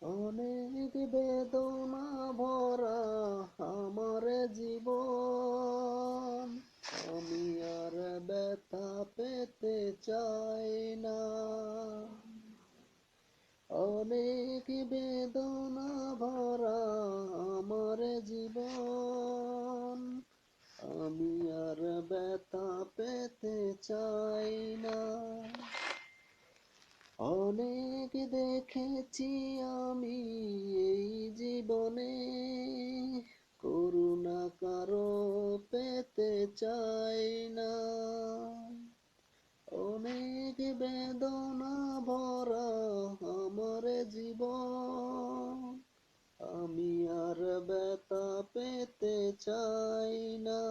অনেক বেদনা ভরা আমার জীবন, আমি আর ব্যথা পেতে চাই না। অনেক বেদনা ভরা আমার জীবন, আমি আর ব্যথা পেতে চাই না। অনেক দেখেছি আমি এই জীবনে, করুণা কারো পেতে চাই না। অনেক বেদনা ভরা আমার জীবন, আমি আর ব্যথা পেতে চাই না।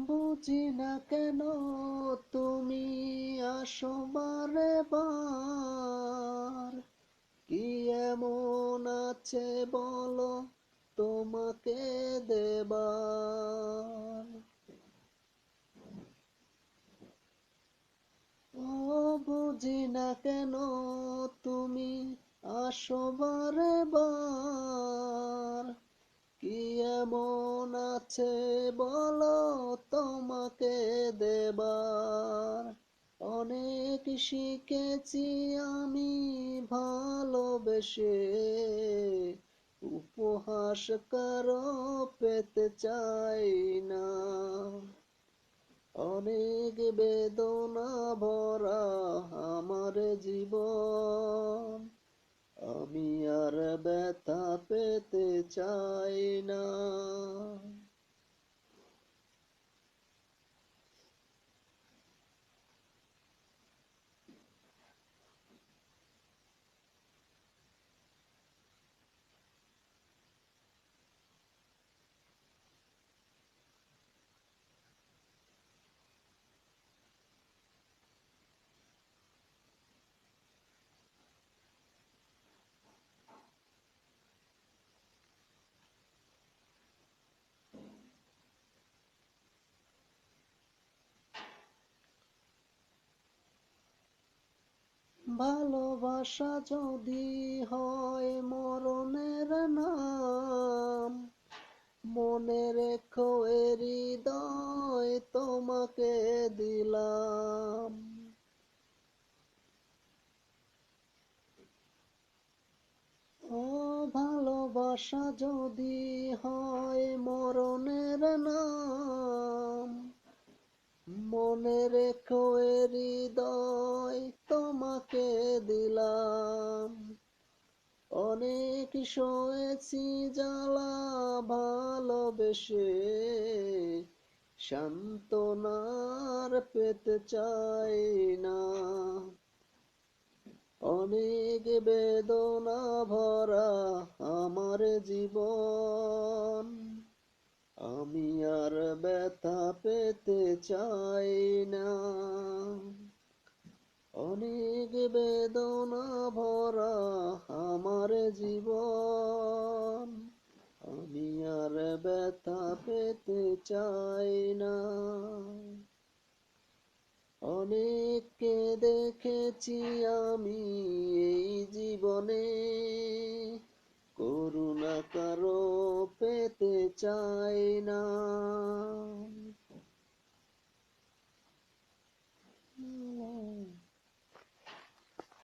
বুঝি না কেন তুমি আসো বারে বার, কি এমন আছে বলো তোমাকে দেবার। ও বুঝি না কেন তুমি আসো বারে বার, কি এমন আছে বলো তোমাকে দেবার। অনেক শিখেছি আমি ভালোবেসে, উপহাস কারো পেতে চাই না। অনেক বেদনা ভরা আমার জীবন, আমি আর ব্যথা পেতে চাই না। ভালোবাসা যদি হয় মরণের নাম, মনে রেখো এ হৃদয় তোমাকে দিলাম। ও ভালোবাসা যদি হয় মরণের নাম, মনে রেখো এ হৃদয় তোমাকে দিলাম। অনেক সয়েছি জ্বালা ভালোবেসে, সান্ত্বনার পেতে চাই না। অনেক বেদনা ভরা আমার জীবন, আমি আর ব্যথা পেতে চাই না। অনেক বেদনা ভরা আমার জীবন, আমি আর ব্যথা পেতে চাই না। অনেককে দেখেছি আমি এই জীবনে, করুণা কারো পেতে চাই না।